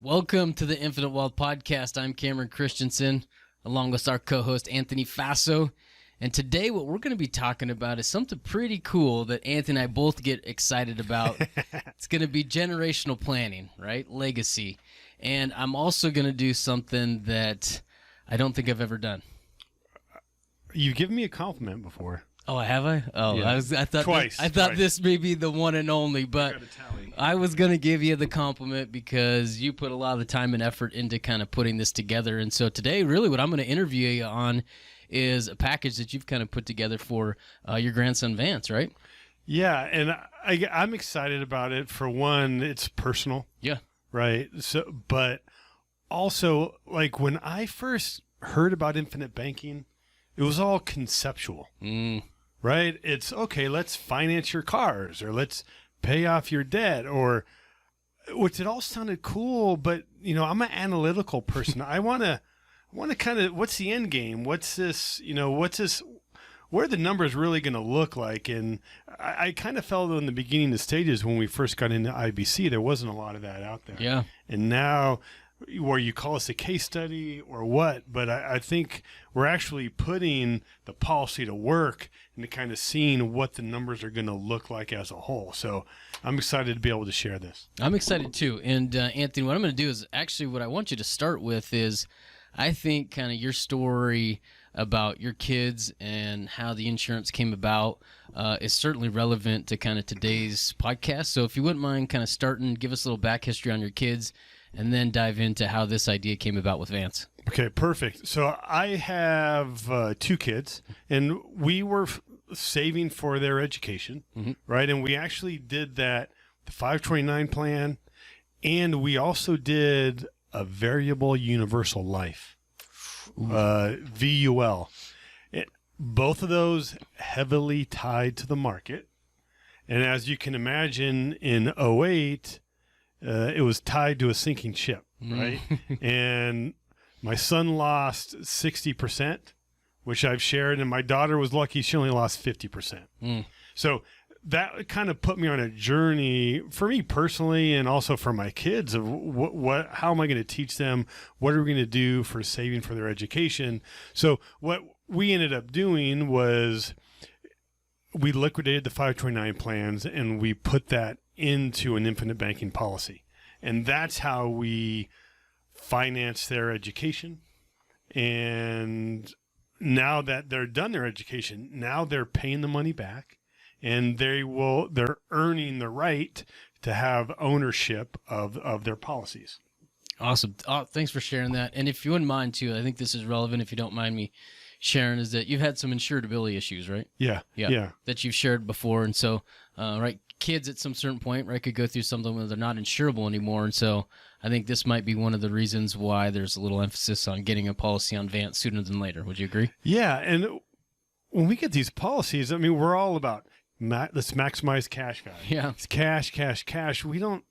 Welcome to the Infinite Wealth Podcast. I'm Cameron Christensen, along with our co-host Anthony Faso. And today what we're going to be talking about is something pretty cool that Anthony and I both get excited about. It's going to be generational planning, right? Legacy. And I'm also going to do something that I don't think I've ever done. You've given me a compliment before. Oh, have I? Oh, yeah. I thought Twice. I thought this may be the one and only, but I was going to give you the compliment because you put a lot of the time and effort into kind of putting this together. And so today, really what I'm going to interview you on is a package that you've kind of put together for your grandson, Vance, right? Yeah, and I'm excited about it. For one, it's personal. Yeah. Right? So, but also, like when I first heard about infinite banking, it was all conceptual. Right? It's, okay, let's finance your cars, or let's pay off your debt, or, which it all sounded cool, but, you know, I'm an analytical person. I want to kind of, what's the end game? What's this, what are the numbers really going to look like? And I kind of felt in the beginning of stages when we first got into IBC, there wasn't a lot of that out there. Yeah. And now, where you call us a case study or what, but I think we're actually putting the policy to work and kind of seeing what the numbers are going to look like as a whole. So I'm excited to be able to share this. I'm excited too. And Anthony, what I'm going to do is actually what I want you to start with is I think kind of your story about your kids and how the insurance came about is certainly relevant to kind of today's podcast. So if you wouldn't mind kind of starting, give us a little back history on your kids, and then dive into how this idea came about with Vance. Okay, perfect. So I have 2 kids, and we were saving for their education, right? And we actually did that, the 529 plan, and we also did a variable universal life, VUL. Both of those heavily tied to the market. And as you can imagine, in '08, it was tied to a sinking ship, right? And my son lost 60%, which I've shared, and my daughter was lucky she only lost 50%. So that kind of put me on a journey for me personally, and also for my kids, of how am I going to teach them? What are we going to do for saving for their education? So what we ended up doing was we liquidated the 529 plans and we put that into an infinite banking policy. And that's how we finance their education. And now that they're done their education, now they're paying the money back, and they're earning the right to have ownership of their policies. Awesome. Thanks for sharing that. And if you wouldn't mind too, I think this is relevant if you don't mind me sharing, is that you've had some insurability issues, right? Yeah. That you've shared before. And so, right, kids at some certain point, right, could go through something where they're not insurable anymore. And so I think this might be one of the reasons why there's a little emphasis on getting a policy on Vance sooner than later. Would you agree? Yeah. And when we get these policies, I mean, we're all about let's maximize cash value. Yeah. It's cash. We don't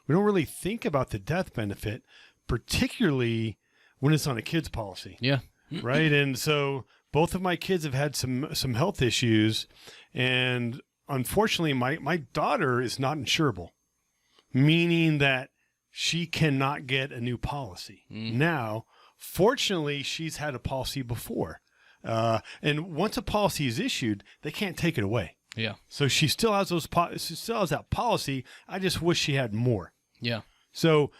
really think about the death benefit, particularly when it's on a kid's policy. Yeah. Right. And so both of my kids have had some health issues, and unfortunately my daughter is not insurable, meaning that she cannot get a new policy. Now, fortunately, she's had a policy before. And once a policy is issued, they can't take it away. Yeah. So she still has she still has that policy. I just wish she had more. Yeah. So,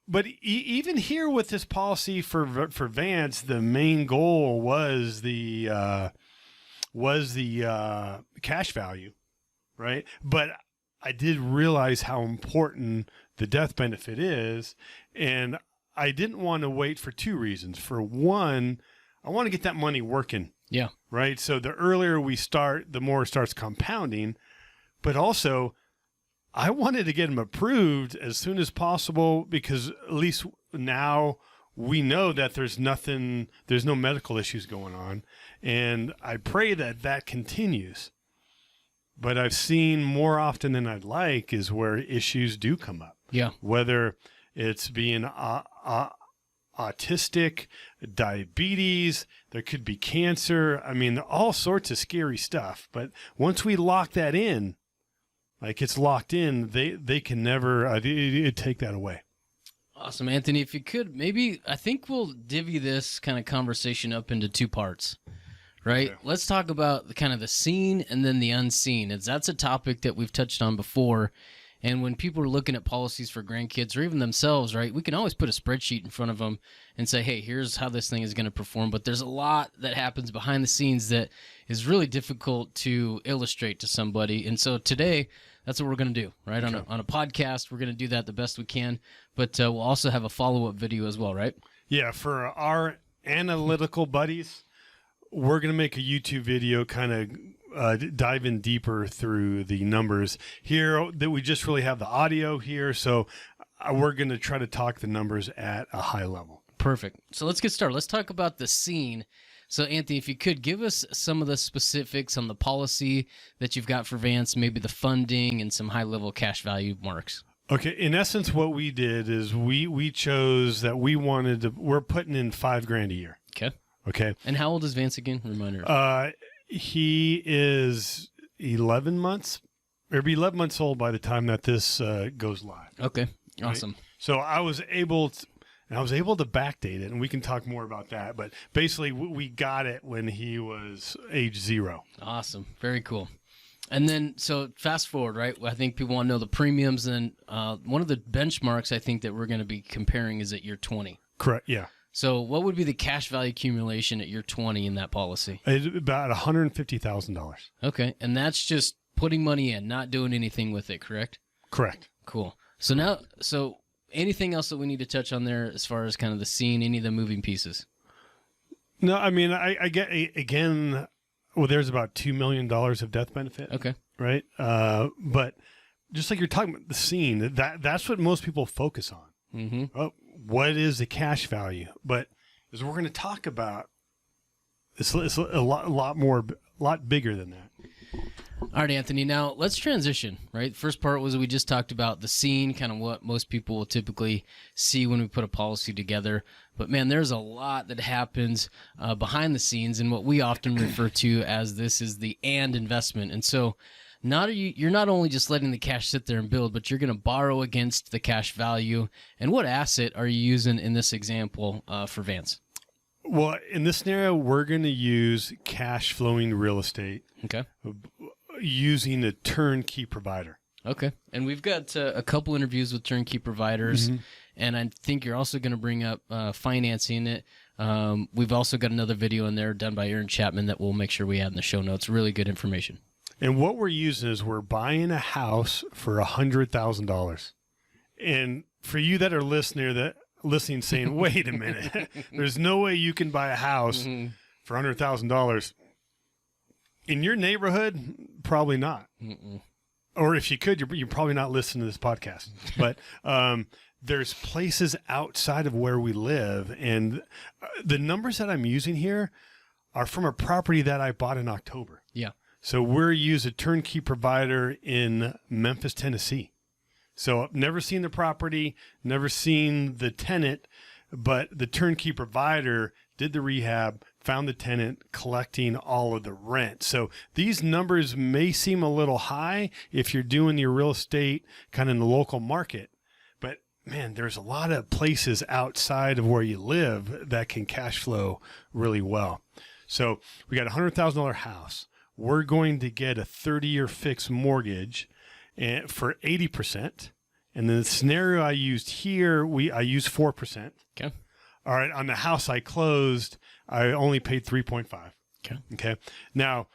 but even here with this policy for Vance, the main goal was the cash value, right? But I did realize how important the death benefit is, and I didn't want to wait for 2 reasons. For one, I want to get that money working. Yeah. Right. So the earlier we start, the more it starts compounding. But also, I wanted to get them approved as soon as possible, because at least now we know that there's no medical issues going on. And I pray that that continues. But I've seen more often than I'd like is where issues do come up. Yeah. Whether it's being autistic, diabetes, there could be cancer. I mean, all sorts of scary stuff. But once we lock that in, like it's locked in, they can never take that away. Awesome, Anthony. If you could, maybe I think we'll divvy this kind of conversation up into two parts, right? Okay. Let's talk about the kind of the seen and then the unseen, as that's a topic that we've touched on before. And when people are looking at policies for grandkids or even themselves, right, we can always put a spreadsheet in front of them and say, hey, here's how this thing is going to perform. But there's a lot that happens behind the scenes that is really difficult to illustrate to somebody. And so today, that's what we're going to do, right? Okay. On a podcast, we're going to do that the best we can. But we'll also have a follow-up video as well, right? Yeah, for our analytical buddies, we're going to make a YouTube video kind of dive in deeper through the numbers here. That we just really have the audio here, so we're going to try to talk the numbers at a high level. Perfect. So let's get started. Let's talk about the scene. So Anthony, if you could give us some of the specifics on the policy that you've got for Vance, maybe the funding and some high-level cash value marks. Okay, in essence, what we did is we chose that we're putting in $5,000 a year. Okay. And how old is Vance again? Reminder. He is 11 months. It'll be 11 months old by the time that this goes live. Okay. Awesome. Right? So I was able to backdate it, and we can talk more about that. But basically, we got it when he was age 0. Awesome. Very cool. And then, so fast forward, right? I think people want to know the premiums. And one of the benchmarks I think that we're going to be comparing is at year 20. Correct. Yeah. So what would be the cash value accumulation at year 20 in that policy? It's about $150,000. Okay. And that's just putting money in, not doing anything with it, correct? Correct. Cool. So anything else that we need to touch on there as far as kind of the scene, any of the moving pieces? No, I mean, I get, again, well, there's about $2 million of death benefit. Okay. Right. But just like you're talking about the scene, that's what most people focus on. Mm-hmm. Oh, what is the cash value? But as we're going to talk about, it's a lot bigger than that. All right, Anthony. Now let's transition, right? The first part was we just talked about the scene, kind of what most people will typically see when we put a policy together. But man, there's a lot that happens behind the scenes and what we often refer to as this is the and investment. And so you're not only just letting the cash sit there and build, but you're going to borrow against the cash value. And what asset are you using in this example for Vance? Well, in this scenario, we're going to use cash flowing real estate. Okay. Using a turnkey provider. Okay. And we've got a couple interviews with turnkey providers, and I think you're also going to bring up financing it. We've also got another video in there done by Aaron Chapman that we'll make sure we add in the show notes. Really good information. And what we're using is we're buying a house for $100,000. And for you that are listening saying, wait a minute, there's no way you can buy a house for $100,000. In your neighborhood, probably not. Or if you could, you're probably not listening to this podcast. But there's places outside of where we live. And the numbers that I'm using here are from a property that I bought in October. Yeah. So we're using a turnkey provider in Memphis, Tennessee. So I've never seen the property, never seen the tenant, but the turnkey provider did the rehab, found the tenant, collecting all of the rent. So these numbers may seem a little high if you're doing your real estate kind of in the local market. But man, there's a lot of places outside of where you live that can cash flow really well. So we got a $100,000 house. We're going to get a 30-year fixed mortgage for 80%. And the scenario I used here, I used 4%. Okay. All right. On the house I closed, I only paid 3.5. Okay. Now,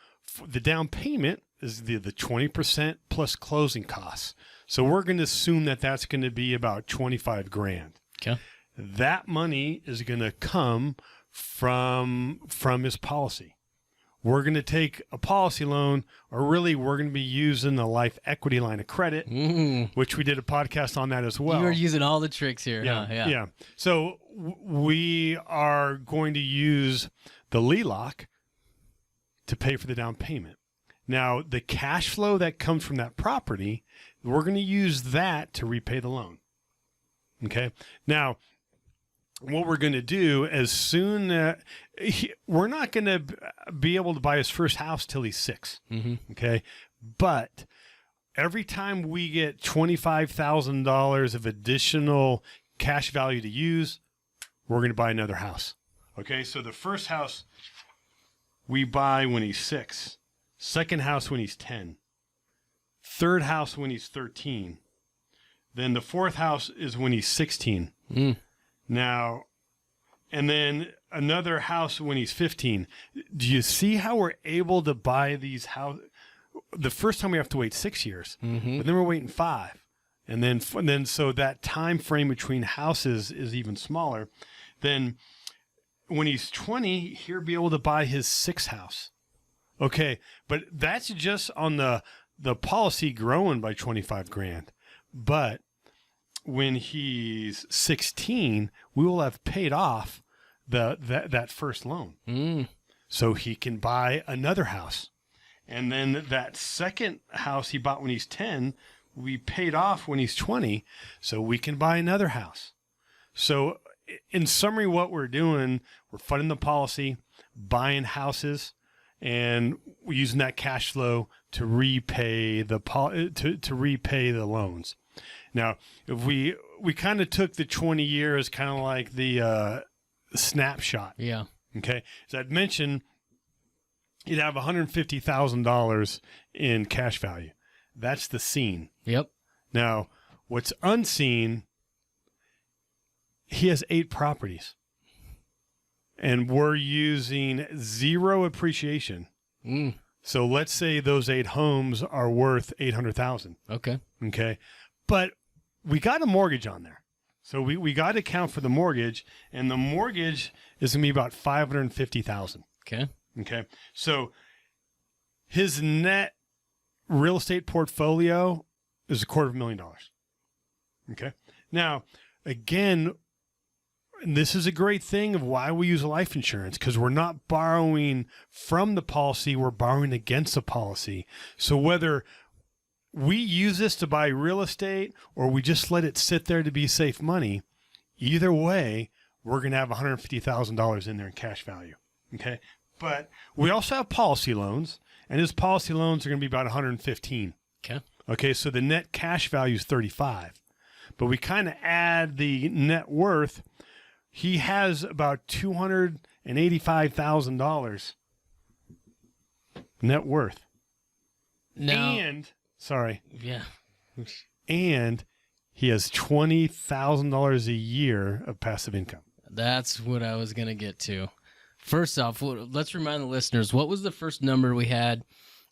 the down payment is the 20% plus closing costs. So we're going to assume that that's going to be about $25,000. Okay. That money is going to come from his policy. We're going to take a policy loan, or really we're going to be using the life equity line of credit, which we did a podcast on that as well. You are using all the tricks here. Yeah. Huh? Yeah. Yeah. So we are going to use the LELOC to pay for the down payment. Now, the cash flow that comes from that property, we're going to use that to repay the loan. Okay. Now, what we're going to do as soon we're not going to be able to buy his first house till he's 6. Okay. But every time we get $25,000 of additional cash value to use, we're going to buy another house. Okay, so the first house we buy when he's 6, second house when he's 10, third house when he's 13, then the fourth house is when he's 16. Now, and then another house when he's 15. Do you see how we're able to buy these houses? The first time we have to wait 6 years, but then we're waiting 5. And then so that time frame between houses is even smaller. Then when he's 20, he'll be able to buy his 6th house. Okay, but that's just on the policy growing by 25 grand. But when he's 16, we will have paid off that first loan. So he can buy another house. And then that second house he bought when he's 10, we paid off when he's 20, so we can buy another house. So in summary, what we're doing, we're funding the policy, buying houses, and we're using that cash flow to repay to repay the loans. Now, if we kind of took the 20 years kind of like the snapshot. Yeah. Okay. As I'd mentioned, you'd have $150,000 in cash value. That's the seen. Yep. Now, what's unseen, he has 8 properties. And we're using 0 appreciation. So let's say those 8 homes are worth $800,000. Okay. Okay. But we got a mortgage on there. So we got to account for the mortgage, and the mortgage is going to be about $550,000. Okay. Okay. So his net real estate portfolio is $250,000. Okay. Now, again, this is a great thing of why we use life insurance, because we're not borrowing from the policy, we're borrowing against the policy. So whether we use this to buy real estate or we just let it sit there to be safe money, either way, we're going to have $150,000 in there in cash value. Okay. But we also have policy loans, and his policy loans are going to be about 115. Okay. Okay, so the net cash value is 35. But we kind of add the net worth. He has about $285,000 net worth. Now, Yeah. And he has $20,000 a year of passive income. That's what I was going to get to. First off, let's remind the listeners, what was the first number we had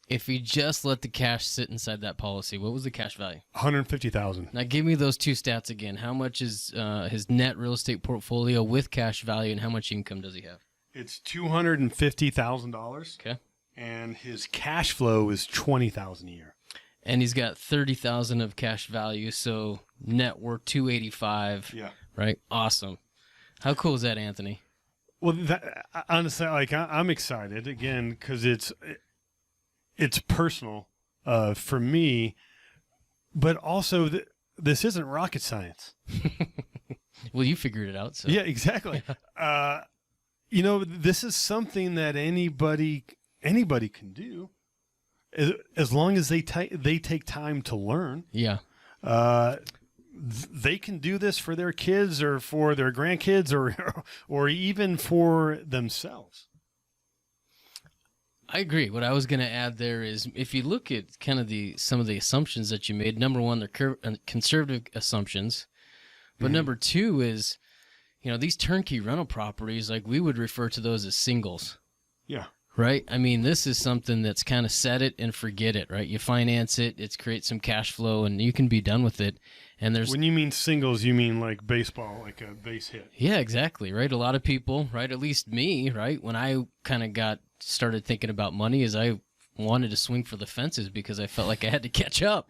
if we just let the cash sit inside that policy? What was the cash value? $150,000. Now, give me those two stats again. How much is his net real estate portfolio with cash value, and how much income does he have? It's $250,000. Okay. And his cash flow is $20,000 a year. And he's got $30,000 of cash value, so net worth $285,000. Yeah. Right? Awesome. How cool is that, Anthony? Well, honestly, like I'm excited again because it's personal for me, but also this isn't rocket science. Well, you figured it out. So. Yeah, exactly. This is something that anybody can do, as long as they take time to learn. Yeah. They can do this for their kids or for their grandkids or even for themselves. I agree. What I was going to add there is if you look at kind of some of the assumptions that you made, number one, they're conservative assumptions. But number two is, these turnkey rental properties, like we would refer to those as singles. Yeah. Right? I mean, this is something that's kind of set it and forget it, right? You finance it, it creates some cash flow, and you can be done with it. And when you mean singles, you mean like baseball, like a base hit. Yeah, exactly, right? A lot of people, right? At least me, right? When I kind of started thinking about money, is I wanted to swing for the fences because I felt like I had to catch up,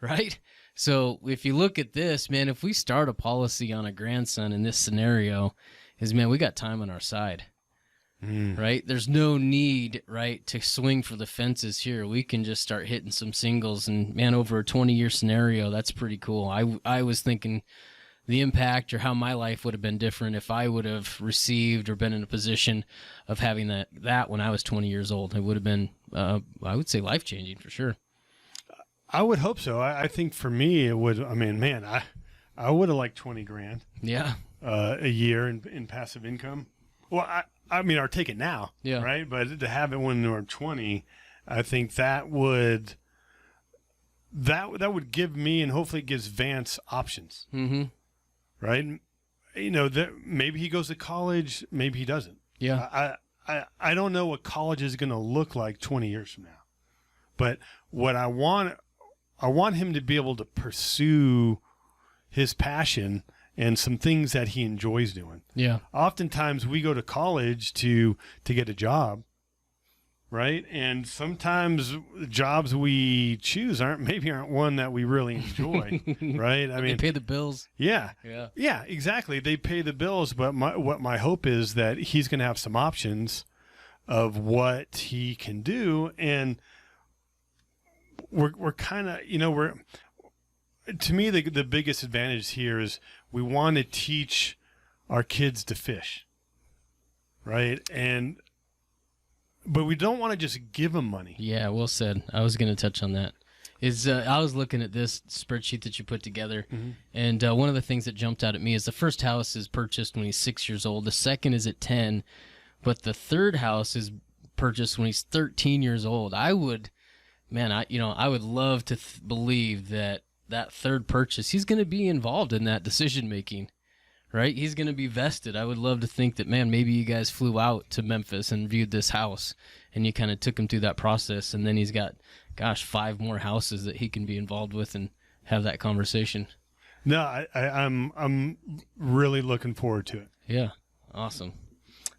right? So if you look at this, man, if we start a policy on a grandson in this scenario, we got time on our side. Right? There's no need, right, to swing for the fences here. We can just start hitting some singles, and man, over a 20-year scenario, that's pretty cool. I was thinking the impact or how my life would have been different if I would have received or been in a position of having that when I was 20 years old. It would have been, I would say, life-changing for sure. I would hope so. I think for me, it would. I mean, man, I would have liked 20 grand Yeah. a year in passive income. Well, I mean, I'll take it now, Yeah. right? But to have it when we're 20, I think that would give me, and hopefully it gives Vance options, Mm-hmm. right? You know, maybe he goes to college, maybe he doesn't. Yeah. I don't know what college is going to look like 20 years from now, but what I want him to be able to pursue his passion and some things that he enjoys doing. Yeah. Oftentimes we go to college to get a job, right? And sometimes jobs we choose aren't one that we really enjoy, right? I mean, they pay the bills. yeah, Yeah. exactly. They pay the bills, but my hope is that he's going to have some options of what he can do, and we're kind of, you know, to me, the biggest advantage here is we want to teach our kids to fish, right? But we don't want to just give them money. Yeah, well said. I was going to touch on that. I was looking at this spreadsheet that you put together, and one of the things that jumped out at me is the first house is purchased when he's 6 years old. The second is at 10, but the third house is purchased when he's 13 years old. I would love to believe that third purchase, he's going to be involved in that decision making, right? He's going to be vested. I would love to think that, man, maybe you guys flew out to Memphis and viewed this house, and you kind of took him through that process, and then he's got, 5 more houses that he can be involved with and have that conversation. No, I'm really looking forward to it. Yeah, awesome.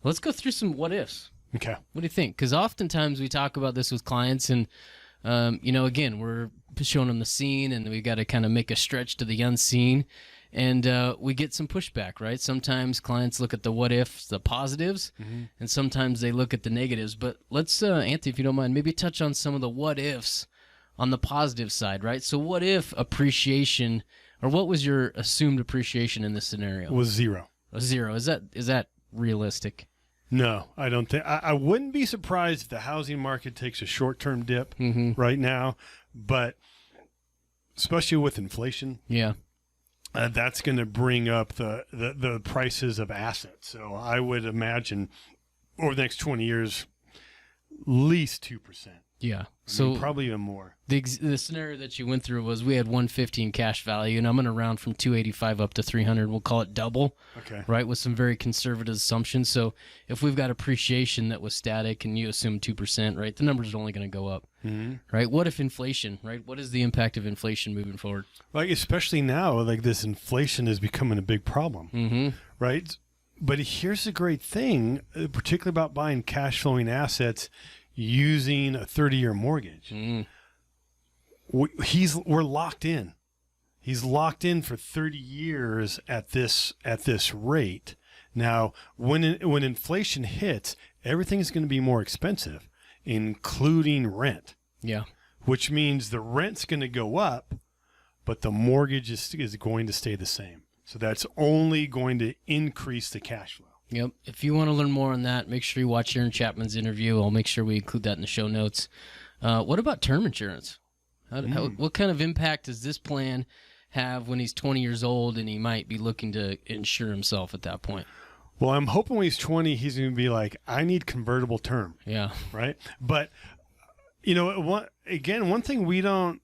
Let's go through some what ifs. Okay. What do you think? Because oftentimes we talk about this with clients, and again, we're showing them the scene, and we got to kind of make a stretch to the unseen, and we get some pushback, right? Sometimes clients look at the what ifs, the positives, and sometimes they look at the negatives. But let's, Anthony, if you don't mind, maybe touch on some of the what ifs on the positive side, right? So what if appreciation, or what was your assumed appreciation in this scenario? Was 0. A 0. Is that realistic? No, I don't think. I wouldn't be surprised if the housing market takes a short-term dip right now, but especially with inflation, Yeah. That's going to bring up the prices of assets. So I would imagine over the next 20 years, at least 2%. Yeah. So probably even more. The scenario that you went through was we had 115 cash value, and I'm going to round from 285 up to 300. We'll call it double. Okay. Right, with some very conservative assumptions. So if we've got appreciation that was static and you assume 2%, right, the numbers are only going to go up. Right? What if inflation, right? What is the impact of inflation moving forward? Like, especially now, like this inflation is becoming a big problem, right? But here's the great thing, particularly about buying cash flowing assets using a 30-year mortgage. We're locked in. He's locked in for 30 years at this rate. Now, when inflation hits, everything's going to be more expensive, including rent. Yeah. Which means the rent's going to go up, but the mortgage is going to stay the same. So that's only going to increase the cash flow. Yep. If you want to learn more on that, make sure you watch Aaron Chapman's interview. I'll make sure we include that in the show notes. What about term insurance? What kind of impact does this plan have when he's 20 years old and he might be looking to insure himself at that point? Well, I'm hoping when he's 20, he's going to be like, I need convertible term. Yeah. Right. But, one thing we don't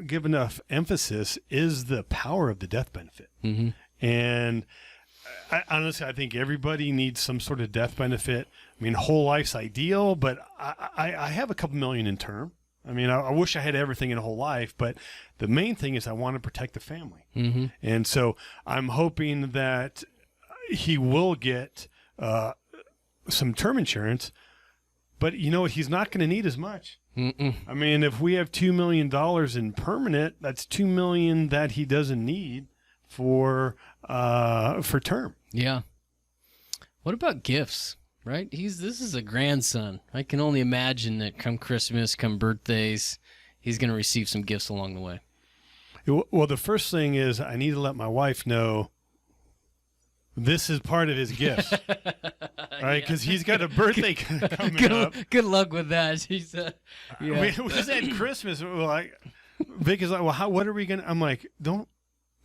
give enough emphasis is the power of the death benefit. And I think everybody needs some sort of death benefit. I mean, whole life's ideal, but I have a couple million in term. I mean, I wish I had everything in a whole life, but the main thing is I want to protect the family. And so I'm hoping that he will get some term insurance, but you know what? He's not going to need as much. I mean, if we have $2 million in permanent, that's $2 million that he doesn't need for term. Yeah. What about gifts? Right? This is a grandson. I can only imagine that come Christmas, come birthdays, he's going to receive some gifts along the way. Well, the first thing is I need to let my wife know this is part of his gifts, right? Because he's got a birthday coming up. Good luck with that. He's, we just had Christmas. Vic is like, well, what are we going to? I'm like, don't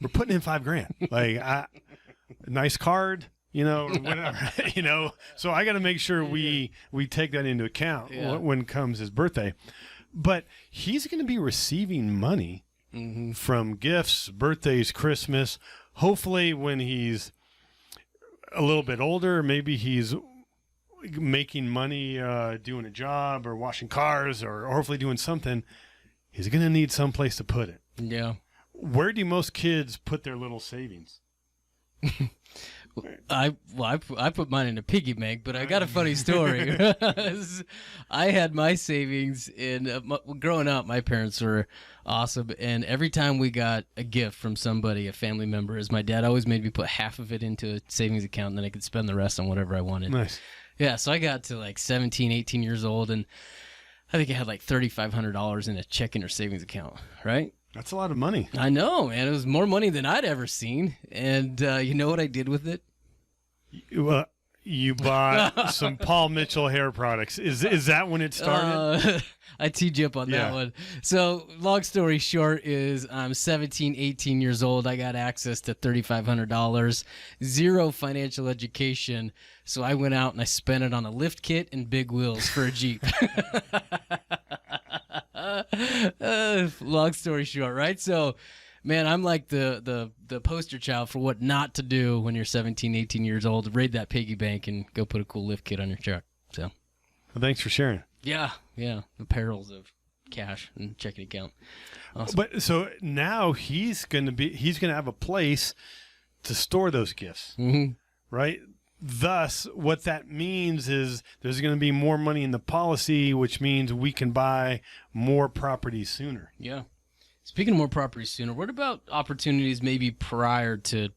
We're putting in $5,000. Like, nice card, or whatever, So I got to make sure we take that into account when comes his birthday. But he's going to be receiving money from gifts, birthdays, Christmas. Hopefully when he's a little bit older, maybe he's making money doing a job or washing cars or hopefully doing something. He's going to need some place to put it. Yeah. Where do most kids put their little savings? I put mine in a piggy bank, but I got a funny story. I had my savings growing up. My parents were awesome, and every time we got a gift from somebody, a family member, my dad always made me put half of it into a savings account, and then I could spend the rest on whatever I wanted. Nice. Yeah, so I got to like 17, 18 years old, and I think I had like $3,500 in a checking or savings account, right? That's a lot of money. I know, man. It was more money than I'd ever seen. And you know what I did with it? Well, you bought some Paul Mitchell hair products. Is that when it started? I teed you up on that one. So long story short is I'm 17, 18 years old. I got access to $3,500, zero financial education. So I went out and I spent it on a lift kit and big wheels for a Jeep. Long story short, right? So, man, I'm like the poster child for what not to do when you're 17, 18 years old. Raid that piggy bank and go put a cool lift kit on your truck. So, well, thanks for sharing. Yeah, the perils of cash and checking account. Awesome. But so now he's gonna have a place to store those gifts, right? Thus, what that means is there's going to be more money in the policy, which means we can buy more properties sooner. Yeah. Speaking of more properties sooner, what about opportunities maybe prior to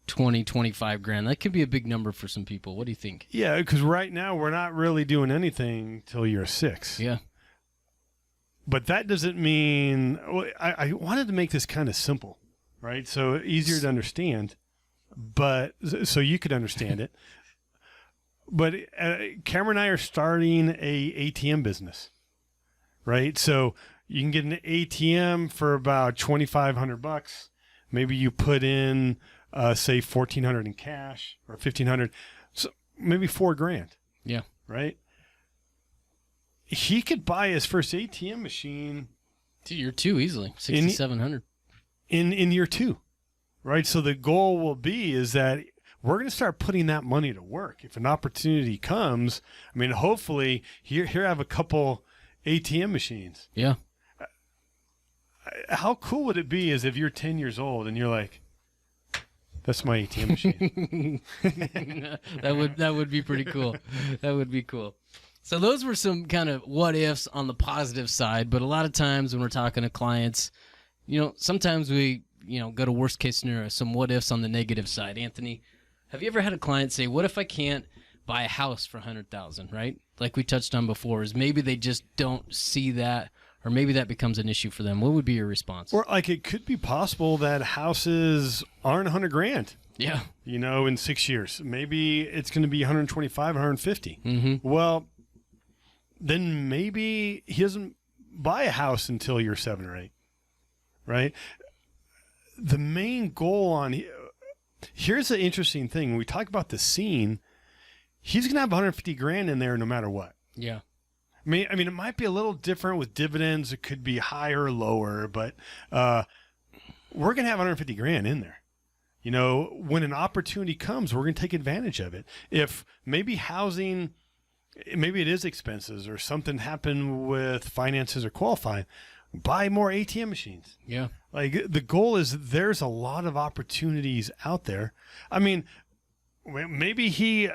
20, 25 grand? That could be a big number for some people. What do you think? Yeah, because right now we're not really doing anything till year 6. Yeah. But that doesn't mean I wanted to make this kind of simple, right? So easier to understand. But so you could understand it. But Cameron and I are starting a ATM business, right? So you can get an ATM for about $2,500. Maybe you put in, say, $1,400 in cash or $1,500, so maybe $4,000. Yeah. Right. He could buy his first ATM machine to year 2 easily, $6,700 in year 2. Right, so the goal will be is that we're going to start putting that money to work. If an opportunity comes, I mean, hopefully here I have a couple ATM machines. Yeah. How cool would it be as if you're 10 years old and you're like, that's my ATM machine? That would be pretty cool. That would be cool. So those were some kind of what ifs on the positive side, but a lot of times when we're talking to clients, sometimes we go to worst case scenario, some what ifs on the negative side. Anthony, have you ever had a client say, what if I can't buy a house for $100,000, right? Like we touched on before, is maybe they just don't see that, or maybe that becomes an issue for them. What would be your response? Or like it could be possible that houses aren't $100,000. Yeah. In 6 years. Maybe it's going to be 125, 150. Mm-hmm. Well, then maybe he doesn't buy a house until you're 7 or 8, right? The main goal here's the interesting thing. When we talk about the scene, he's going to have 150 grand in there no matter what. Yeah. I mean, it might be a little different with dividends. It could be higher or lower, but we're going to have 150 grand in there. When an opportunity comes, we're going to take advantage of it. If maybe housing, maybe it is expenses or something happened with finances or qualifying, buy more ATM machines. Yeah. Like the goal is there's a lot of opportunities out there. I mean, maybe he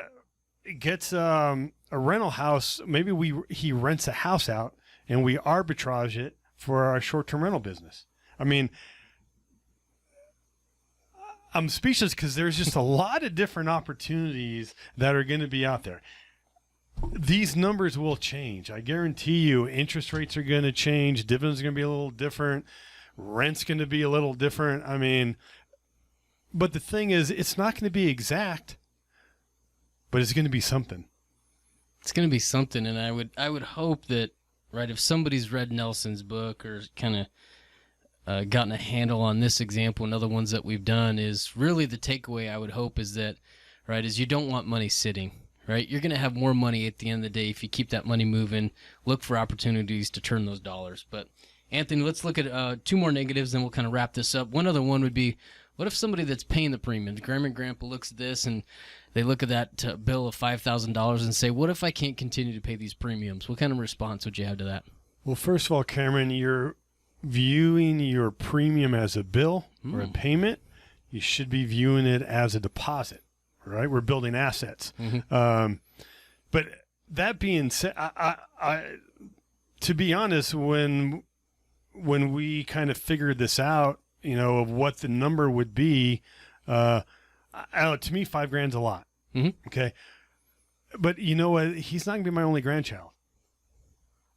gets a rental house. Maybe he rents a house out and we arbitrage it for our short-term rental business. I mean, I'm speechless because there's just a lot of different opportunities that are going to be out there. These numbers will change. I guarantee you interest rates are going to change. Dividends are going to be a little different. Rent's going to be a little different. I mean, but the thing is, it's not going to be exact, but it's going to be something. It's going to be something. And I would hope that, right, if somebody's read Nelson's book or kind gotten a handle on this example and other ones that we've done, is really the takeaway I would hope is that, right, is you don't want money sitting, right? You're going to have more money at the end of the day if you keep that money moving, look for opportunities to turn those dollars. But Anthony, let's look at 2 more negatives, then we'll kind of wrap this up. One other one would be, what if somebody that's paying the premiums, grandma and grandpa looks at this and they look at that bill of $5,000 and say, what if I can't continue to pay these premiums? What kind of response would you have to that? Well, first of all, Cameron, you're viewing your premium as a bill or a payment. You should be viewing it as a deposit, right? We're building assets. But that being said, to be honest, when we kind of figured this out, of what the number would be, to me, $5,000's a lot. Okay. But you know what? He's not going to be my only grandchild.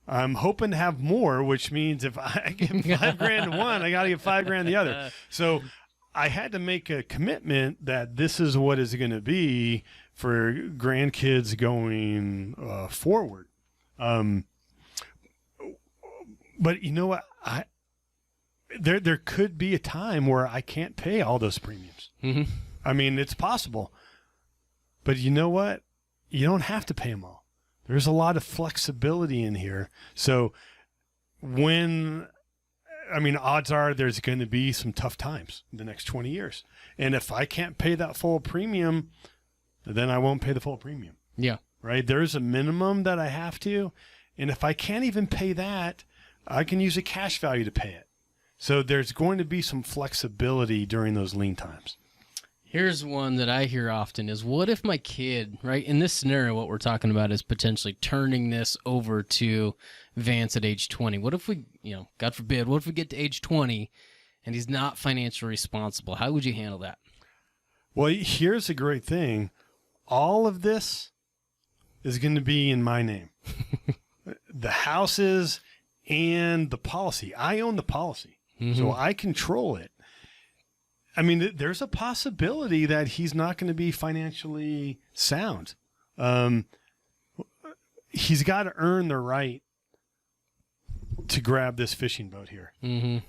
I'm hoping to have more, which means if I give $5,000 to one, I got to give $5,000 the other. So I had to make a commitment that this is what is going to be for grandkids going forward. But you know what? There could be a time where I can't pay all those premiums. I mean, it's possible. But you know what? You don't have to pay them all. There's a lot of flexibility in here. So odds are there's going to be some tough times in the next 20 years. And if I can't pay that full premium, then I won't pay the full premium. Yeah. Right? There's a minimum that I have to. And if I can't even pay that, I can use a cash value to pay it. So there's going to be some flexibility during those lean times. Here's one that I hear often is, what if my kid, right, in this scenario, what we're talking about is potentially turning this over to Vance at age 20. What if we, God forbid, what if we get to age 20 and he's not financially responsible? How would you handle that? Well, here's a great thing. All of this is going to be in my name. The houses and the policy. I own the policy, so I control it. I mean, there's a possibility that he's not going to be financially sound. He's got to earn the right to grab this fishing boat here,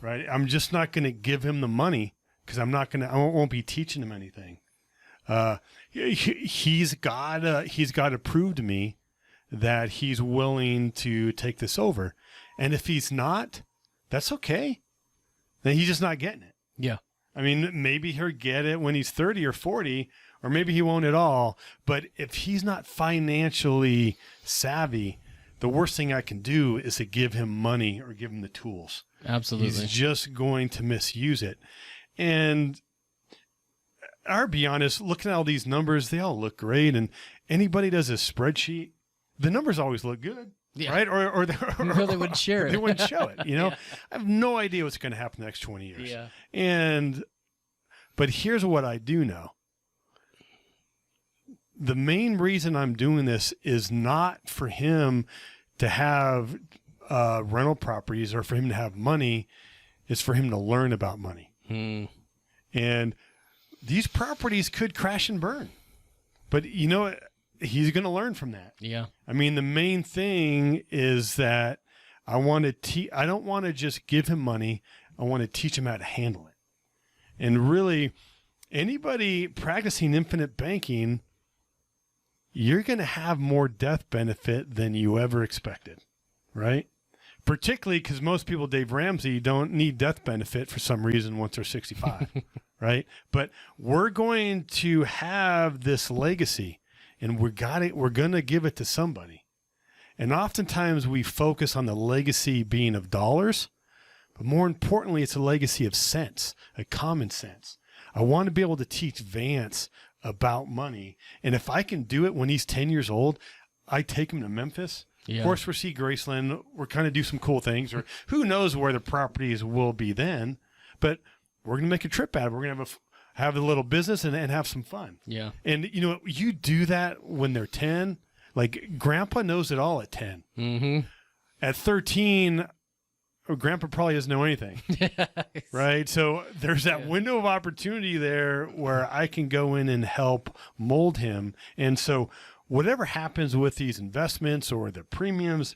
right? I'm just not going to give him the money because I won't be teaching him anything. He's got to prove to me that he's willing to take this over. And if he's not, that's okay. Then he's just not getting it. Yeah. I mean, maybe he'll get it when he's 30 or 40, or maybe he won't at all. But if he's not financially savvy, the worst thing I can do is to give him money or give him the tools. Absolutely. He's just going to misuse it. And I'll be honest, looking at all these numbers, they all look great. And anybody does a spreadsheet, the numbers always look good. Yeah. Right? Or they wouldn't share it. They wouldn't show it, Yeah. I have no idea what's going to happen the next 20 years. Yeah. But here's what I do know. The main reason I'm doing this is not for him to have rental properties or for him to have money. It's for him to learn about money. And these properties could crash and burn. But he's going to learn from that. Yeah. I mean, the main thing is that I don't want to just give him money. I want to teach him how to handle it. And really, anybody practicing infinite banking, you're going to have more death benefit than you ever expected, right? Particularly because most people, Dave Ramsey, don't need death benefit for some reason once they're 65, right? But we're going to have this legacy. And we're going to give it to somebody. And oftentimes we focus on the legacy being of dollars, but more importantly, it's a legacy of sense, a common sense. I want to be able to teach Vance about money. And if I can do it when he's 10 years old, I take him to Memphis. Yeah. Of course, we'll see Graceland. We're kind of do some cool things, or who knows where the properties will be then. But we're going to make a trip out of it. We're going to have a little business and have some fun. Yeah. And, you do that when they're 10. Like, Grandpa knows it all at 10. At 13, Grandpa probably doesn't know anything. Right? So there's that window of opportunity there where I can go in and help mold him. And so whatever happens with these investments or the premiums,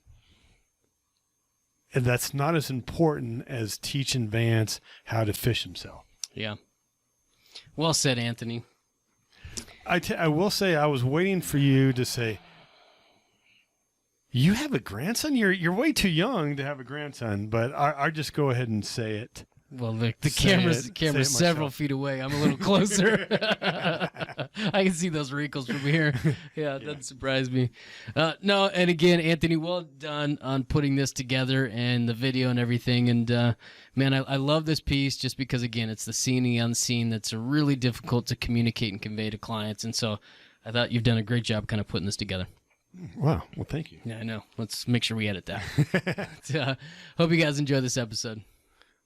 that's not as important as teaching Vance how to fish himself. Yeah. Well said, Anthony. I will say, I was waiting for you to say, you have a grandson? You're way too young to have a grandson, but I just go ahead and say it. Well, the camera's several feet away. I'm a little closer. I can see those wrinkles from here. Yeah, it doesn't surprise me. No, and again, Anthony, well done on putting this together and the video and everything. And, man, I love this piece just because, again, it's the seen and the unseen that's really difficult to communicate and convey to clients. And so I thought you've done a great job kind of putting this together. Wow. Well, thank you. Yeah, I know. Let's make sure we edit that. Hope you guys enjoy this episode.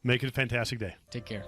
Make it a fantastic day. Take care.